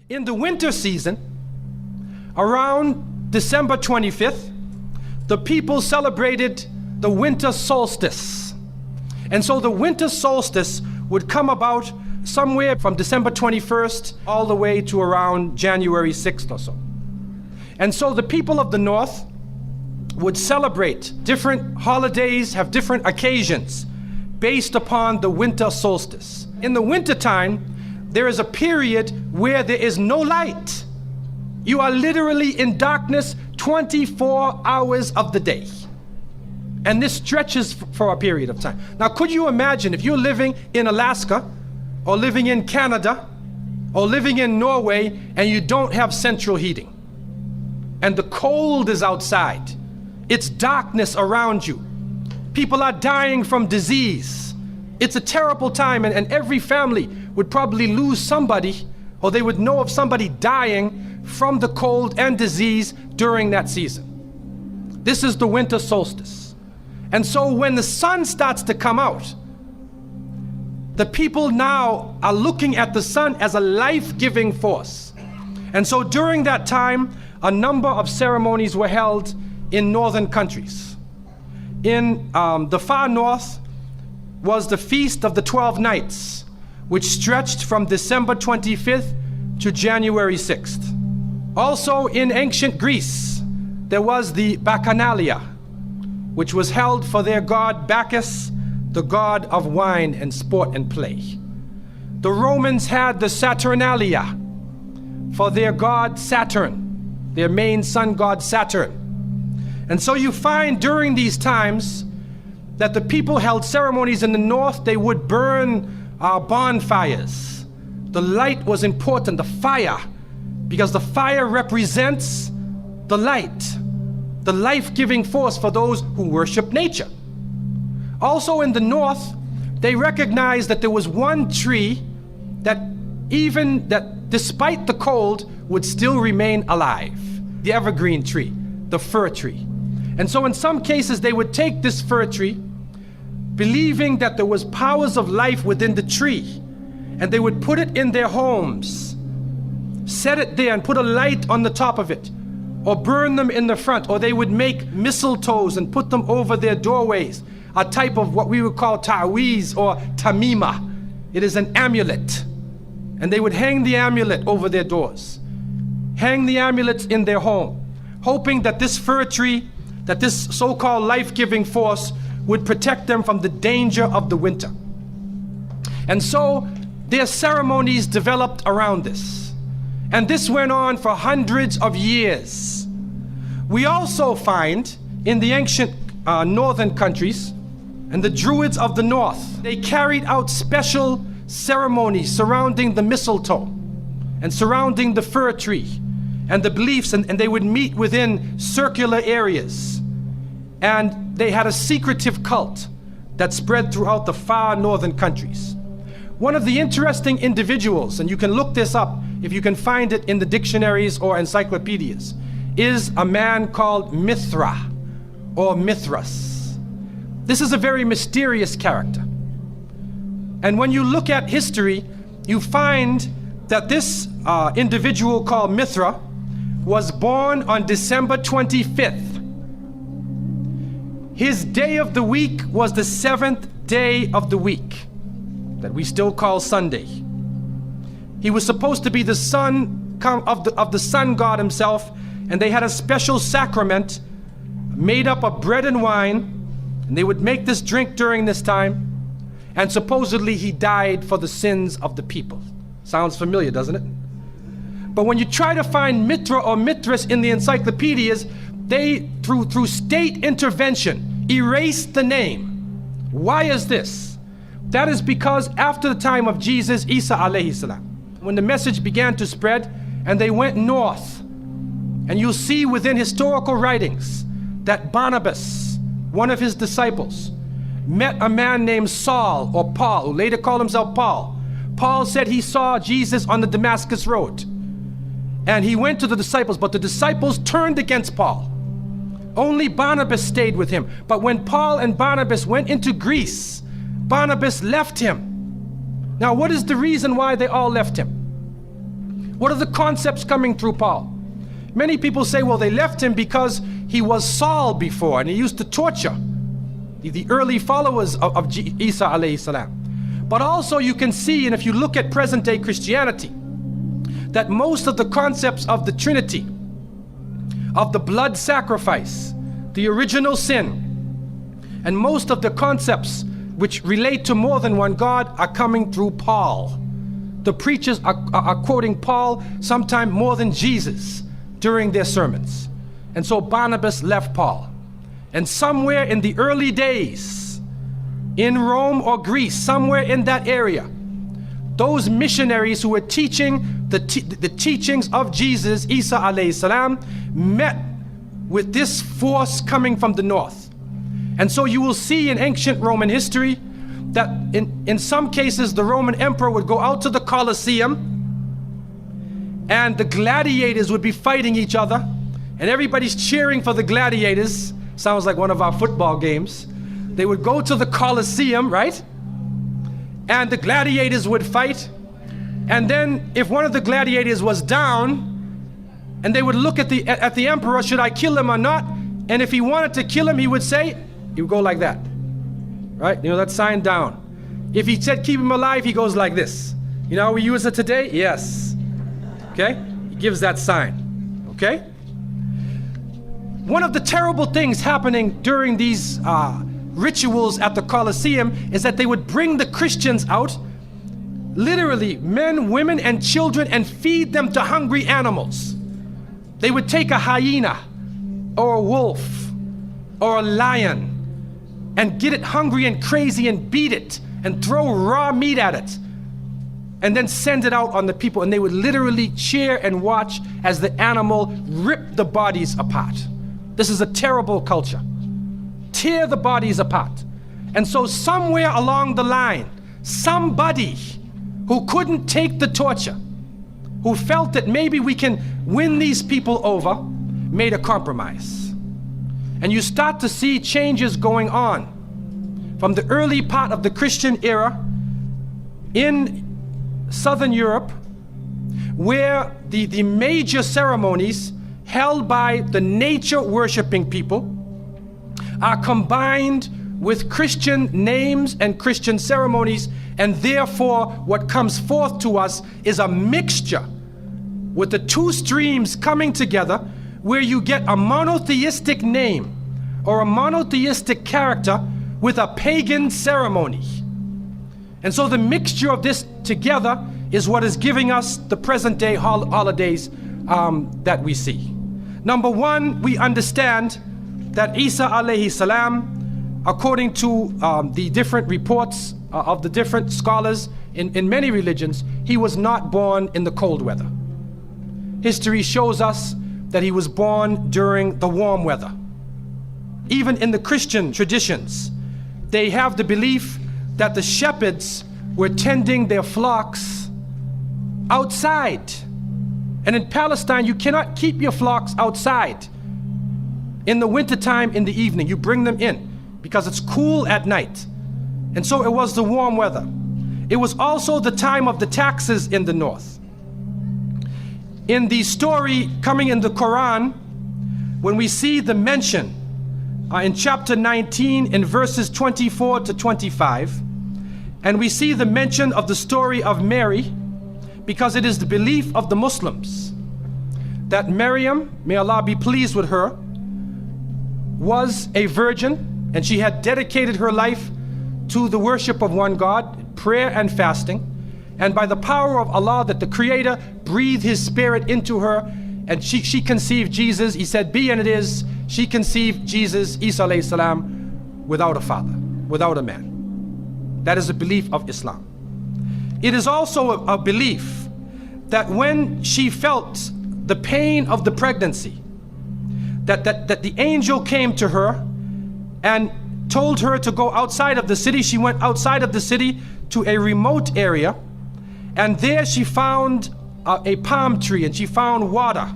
In the winter season, around December 25th, the people celebrated the winter solstice. And so the winter solstice would come about somewhere from December 21st all the way to around January 6th or so. And so the people of the North would celebrate different holidays, have different occasions based upon the winter solstice. In the wintertime, there is a period where there is no light. You are literally in darkness 24 hours of the day. And this stretches for a period of time. Now, could you imagine if you're living in Alaska, or living in Canada, or living in Norway, and you don't have central heating, and the cold is outside, it's darkness around you, people are dying from disease. It's a terrible time, and every family would probably lose somebody, or they would know of somebody dying from the cold and disease during that season. This is the winter solstice. And so when the sun starts to come out, the people now are looking at the sun as a life-giving force. And so during that time, a number of ceremonies were held in northern countries. In the far north was the Feast of the 12 Nights, which stretched from December 25th to January 6th. Also in ancient Greece, there was the Bacchanalia, which was held for their god Bacchus, the god of wine and sport and play. The Romans had the Saturnalia for their god Saturn, their main sun god Saturn. And so you find during these times that the people held ceremonies in the north. They would burn bonfires. The light was important, the fire, because the fire represents the light, the life-giving force for those who worship nature. Also in the north, they recognized that there was one tree that despite the cold would still remain alive, the evergreen tree, the fir tree. And so in some cases they would take this fir tree, believing that there was powers of life within the tree, and they would put it in their homes, set it there and put a light on the top of it, or burn them in the front, or they would make mistletoes and put them over their doorways, a type of what we would call ta'weez or tamima. It is an amulet. And they would hang the amulet over their doors, hang the amulets in their home, hoping that this fir tree, that this so-called life-giving force would protect them from the danger of the winter. And so their ceremonies developed around this. And this went on for hundreds of years. We also find in the ancient northern countries, and the Druids of the north, they carried out special ceremonies surrounding the mistletoe and surrounding the fir tree and the beliefs, and they would meet within circular areas. And they had a secretive cult that spread throughout the far northern countries. One of the interesting individuals, and you can look this up if you can find it in the dictionaries or encyclopedias, is a man called Mithra or Mithras. This is a very mysterious character. And when you look at history, you find that this individual called Mithra was born on December 25th. His day of the week was the 7th day of the week, that we still call Sunday. He was supposed to be the son of the sun god himself, and they had a special sacrament made up of bread and wine, and they would make this drink during this time, and supposedly he died for the sins of the people. Sounds familiar, doesn't it? But when you try to find Mithra or Mithras in the encyclopedias, they, through state intervention, erased the name. Why is this? That is because after the time of Jesus, Isa alayhi salam, when the message began to spread and they went north, and you'll see within historical writings that Barnabas, one of his disciples, met a man named Saul or Paul, who later called himself Paul. Paul said he saw Jesus on the Damascus road, and he went to the disciples, but the disciples turned against Paul. Only Barnabas stayed with him. But when Paul and Barnabas went into Greece, Barnabas left him. Now, what is the reason why they all left him? What are the concepts coming through Paul? Many people say, well, they left him because he was Saul before and he used to torture the early followers of Isa alayhi salam. But also you can see, and if you look at present day Christianity, that most of the concepts of the Trinity, of the blood sacrifice, the original sin, and most of the concepts which relate to more than one God are coming through Paul. The preachers are quoting Paul sometime more than Jesus during their sermons. And so Barnabas left Paul. And somewhere in the early days, in Rome or Greece, somewhere in that area, those missionaries who were teaching the teachings of Jesus, Isa alayhi salam, met with this force coming from the north. And so you will see in ancient Roman history that in some cases the Roman emperor would go out to the Colosseum and the gladiators would be fighting each other and everybody's cheering for the gladiators. Sounds like one of our football games. They would go to the Colosseum, right? And the gladiators would fight. And then if one of the gladiators was down, and they would look at the emperor, should I kill him or not? And if he wanted to kill him, he would go like that, right? You know, that sign down. If he said keep him alive, he goes like this. You know how we use it today? Yes. Okay? He gives that sign. Okay? One of the terrible things happening during these rituals at the Colosseum is that they would bring the Christians out, literally men, women, and children, and feed them to hungry animals. They would take a hyena or a wolf or a lion and get it hungry and crazy and beat it and throw raw meat at it and then send it out on the people, and they would literally cheer and watch as the animal ripped the bodies apart. This is a terrible culture. Tear the bodies apart. And so somewhere along the line, somebody who couldn't take the torture, who felt that maybe we can win these people over, made a compromise. And you start to see changes going on from the early part of the Christian era in Southern Europe, where the major ceremonies held by the nature worshiping people are combined with Christian names and Christian ceremonies, and therefore what comes forth to us is a mixture with the two streams coming together, where you get a monotheistic name or a monotheistic character with a pagan ceremony. And so the mixture of this together is what is giving us the present day holidays that we see. Number one, we understand that Isa alayhi salam, according to the different reports of the different scholars in many religions, he was not born in the cold weather. History shows us that he was born during the warm weather. Even in the Christian traditions, they have the belief that the shepherds were tending their flocks outside. And in Palestine, you cannot keep your flocks outside in the wintertime in the evening. You bring them in because it's cool at night. And so it was the warm weather. It was also the time of the taxes in the north. In the story coming in the Quran, when we see the mention in chapter 19 in verses 24 to 25, and we see the mention of the story of Mary, because it is the belief of the Muslims that Maryam, may Allah be pleased with her, was a virgin, and she had dedicated her life to the worship of one God, prayer and fasting, and by the power of Allah, that the Creator breathed His Spirit into her, and she conceived Jesus. He said, be, and it is. She conceived Jesus, Isa alayhi salam, without a father, without a man. That is a belief of Islam. It is also a belief that when she felt the pain of the pregnancy, that the angel came to her and told her to go outside of the city. She went outside of the city to a remote area, and there she found a palm tree, and she found water.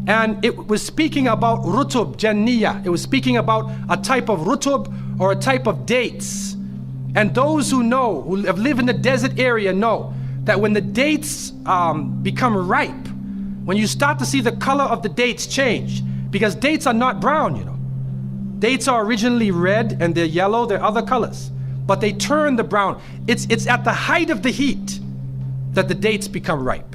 And it was speaking about rutub janniya. It was speaking about a type of rutub, or a type of dates. And those who know, who have lived in the desert area, know that when the dates become ripe, when you start to see the color of the dates change, because dates are not brown, you know. Dates are originally red and they're yellow, they're other colors, but they turn the brown. It's at the height of the heat that the dates become ripe.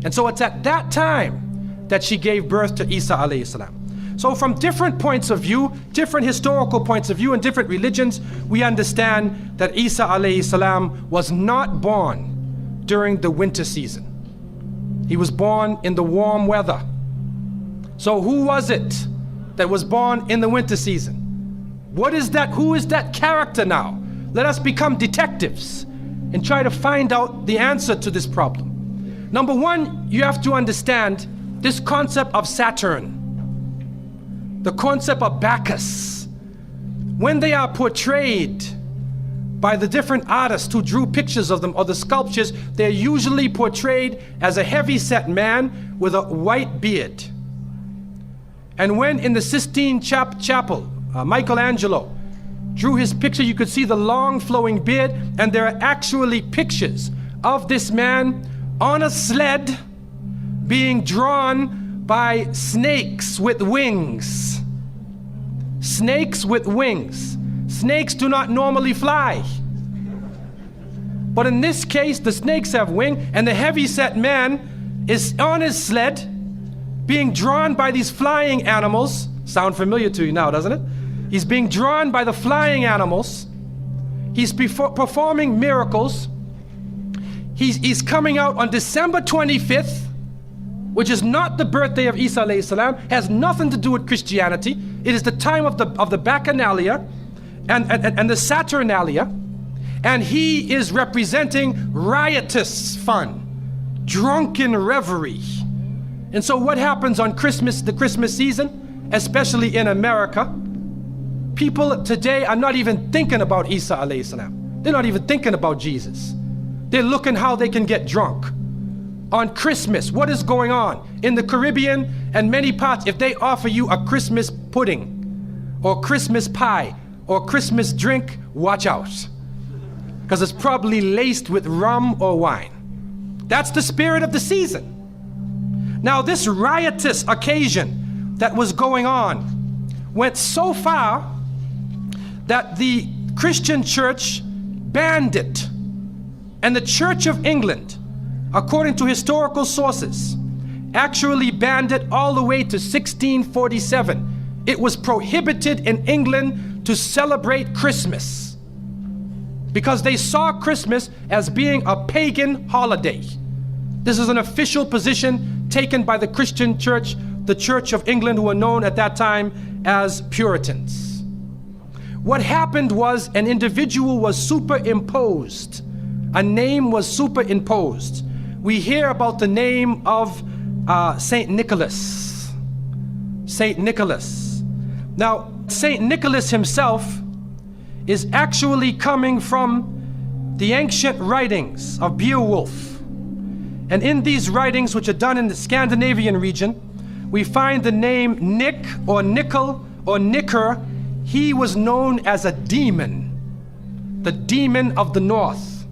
And so it's at that time that she gave birth to Isa alayhi salam. So from different points of view, different historical points of view and different religions, we understand that Isa alayhi salam was not born during the winter season. He was born in the warm weather. So who was it that was born in the winter season? What is that? Who is that character now? Let us become detectives and try to find out the answer to this problem. Number one, you have to understand this concept of Saturn, the concept of Bacchus. When they are portrayed by the different artists who drew pictures of them or the sculptures, they're usually portrayed as a heavy-set man with a white beard. And when in the Sistine Chapel, Michelangelo drew his picture, you could see the long flowing beard, and there are actually pictures of this man on a sled being drawn by snakes with wings. Snakes with wings. Snakes do not normally fly. But in this case, the snakes have wings, and the heavy-set man is on his sled being drawn by these flying animals. Sound familiar to you now, doesn't it? He's being drawn by the flying animals. He's performing miracles. He's coming out on December 25th, which is not the birthday of Isa alayhi salam, has nothing to do with Christianity. It is the time of the Bacchanalia and the Saturnalia, and he is representing riotous fun, drunken revelry. And so what happens on Christmas, the Christmas season, especially in America, people today are not even thinking about Isa alayhi salam. They're not even thinking about Jesus. They're looking how they can get drunk. On Christmas, what is going on? In the Caribbean and many parts, if they offer you a Christmas pudding or Christmas pie or Christmas drink, watch out. Because it's probably laced with rum or wine. That's the spirit of the season. Now, this riotous occasion that was going on went so far that the Christian church banned it. And the Church of England, according to historical sources, actually banned it all the way to 1647. It was prohibited in England to celebrate Christmas because they saw Christmas as being a pagan holiday. This is an official position taken by the Christian church, the Church of England, who were known at that time as Puritans. What happened was an individual was superimposed. A name was superimposed. We hear about the name of Saint Nicholas. Saint Nicholas. Now, Saint Nicholas himself is actually coming from the ancient writings of Beowulf. And in these writings, which are done in the Scandinavian region, we find the name Nick or Nickel or Nicker. He was known as a demon, the demon of the north.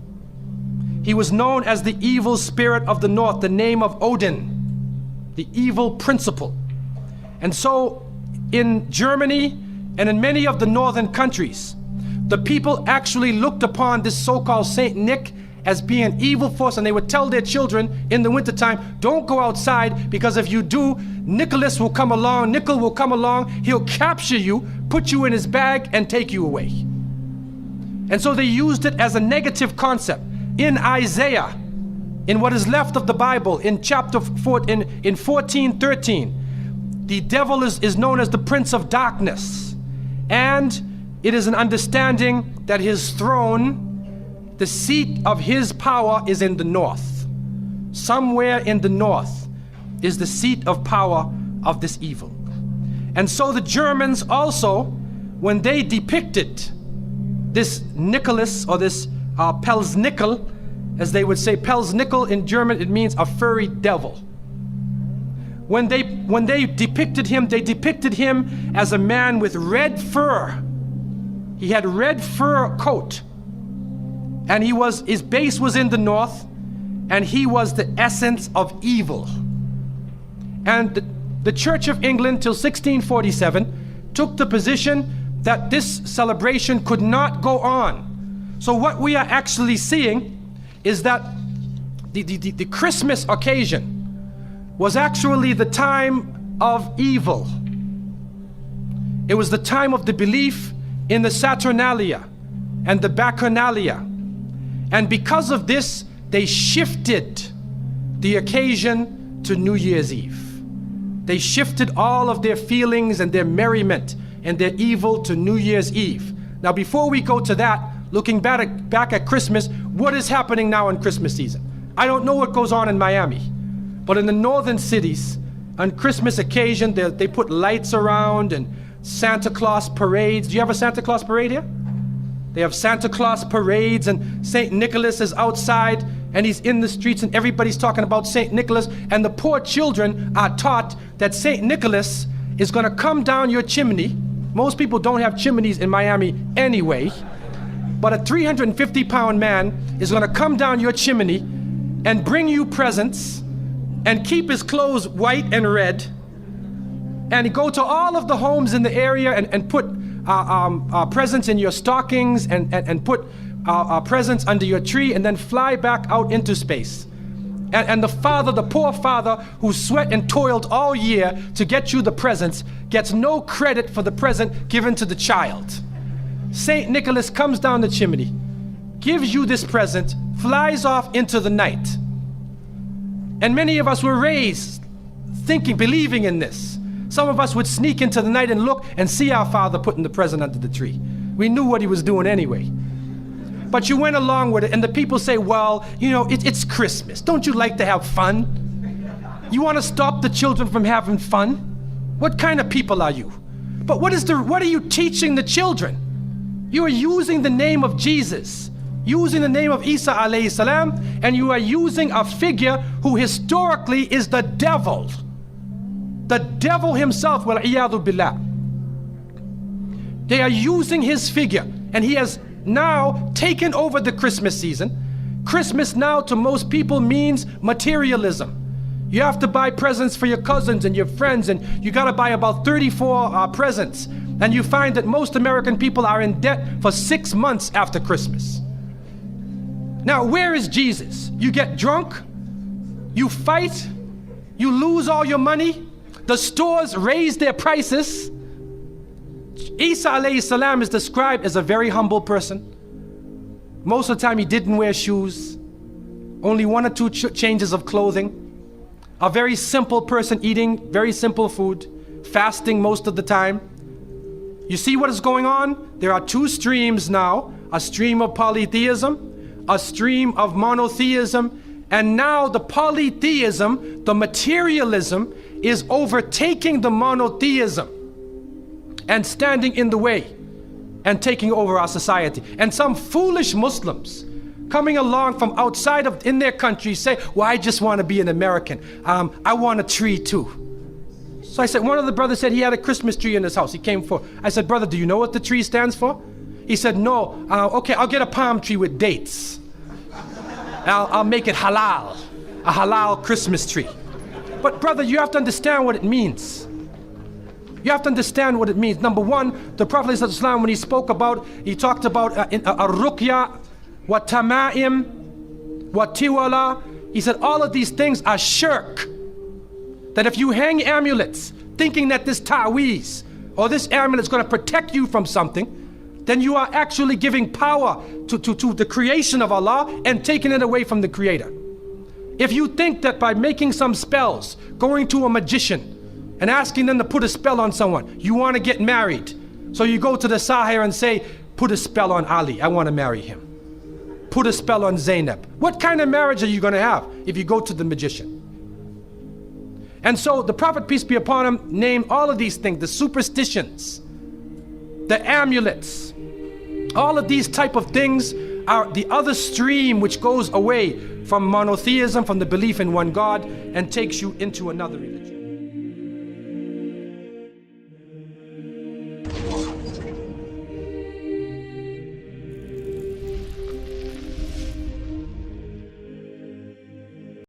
He was known as the evil spirit of the north, the name of Odin, the evil principle. And so in Germany and in many of the northern countries, the people actually looked upon this so-called Saint Nick as being an evil force, and they would tell their children in the wintertime, don't go outside, because if you do, Nicholas will come along, Nickel will come along, he'll capture you, put you in his bag, and take you away. And so they used it as a negative concept. In Isaiah, in what is left of the Bible, in chapter 4, in 14:13, the devil is known as the prince of darkness. And it is an understanding that his throne, the seat of his power, is in the north. Somewhere in the north is the seat of power of this evil. And so the Germans also, when they depicted this Nicholas, or this Pelsnickel, as they would say, Pelsnickel in German, it means a furry devil. When they depicted him, they depicted him as a man with red fur. He had red fur coat, and his base was in the north, and he was the essence of evil. And the Church of England till 1647 took the position that this celebration could not go on. So what we are actually seeing is that the Christmas occasion was actually the time of evil. It was the time of the belief in the Saturnalia and the Bacchanalia. And because of this, they shifted the occasion to New Year's Eve. They shifted all of their feelings and their merriment and their evil to New Year's Eve. Now, before we go to that, looking back at Christmas, what is happening now in Christmas season? I don't know what goes on in Miami, but in the northern cities, on Christmas occasion, they put lights around and Santa Claus parades. Do you have a Santa Claus parade here? They have Santa Claus parades, and St. Nicholas is outside and he's in the streets and everybody's talking about St. Nicholas, and the poor children are taught that St. Nicholas is going to come down your chimney. Most people don't have chimneys in Miami anyway, but a 350-pound man is going to come down your chimney and bring you presents and keep his clothes white and red, and go to all of the homes in the area and put presents in your stockings and put presents under your tree, and then fly back out into space. And the father, the poor father who sweat and toiled all year to get you the presents, gets no credit for the present given to the child. St. Nicholas comes down the chimney, gives you this present, flies off into the night. And many of us were raised thinking, believing in this. Some of us would sneak into the night and look and see our father putting the present under the tree. We knew what he was doing anyway. But you went along with it, and the people say, well, you know, it's Christmas. Don't you like to have fun? You want to stop the children from having fun? What kind of people are you? But what are you teaching the children? You are using the name of Jesus, using the name of Isa alayhi salam, and you are using a figure who historically is the devil. The devil himself, wal-iyadhu billah. They are using his figure, and he has now taken over the Christmas season. Christmas now to most people means materialism. You have to buy presents for your cousins and your friends, and you got to buy about 34 presents. And you find that most American people are in debt for 6 months after Christmas. Now, where is Jesus? You get drunk, you fight, you lose all your money, the stores raise their prices. Isa alayhi salam is described as a very humble person. Most of the time he didn't wear shoes, only 1 or 2 changes of clothing. A very simple person, eating very simple food, fasting most of the time. You see what is going on? There are 2 streams now, a stream of polytheism, a stream of monotheism, and now the polytheism, the materialism, is overtaking the monotheism and standing in the way and taking over our society. And some foolish Muslims coming along from outside of in their country say, well, I just want to be an American. I want a tree too. So I said, one of the brothers said he had a Christmas tree in his house. He came for, I said, brother, do you know what the tree stands for? He said, no. Okay, I'll get a palm tree with dates. I'll make it halal, a halal Christmas tree. But brother, you have to understand what it means. You have to understand what it means. Number one, the Prophet ﷺ, when he spoke about, he talked about ar-ruqya, wa tama'im, wa tiwala. He said all of these things are shirk. That if you hang amulets thinking that this ta'weez or this amulet is going to protect you from something, then you are actually giving power to the creation of Allah and taking it away from the Creator. If you think that by making some spells, going to a magician and asking them to put a spell on someone, you want to get married, so you go to the Sahir and say, put a spell on Ali, I want to marry him. Put a spell on Zainab. What kind of marriage are you going to have if you go to the magician? And so the Prophet, peace be upon him, named all of these things, the superstitions, the amulets, all of these type of things are the other stream which goes away from monotheism, from the belief in one God, and takes you into another religion.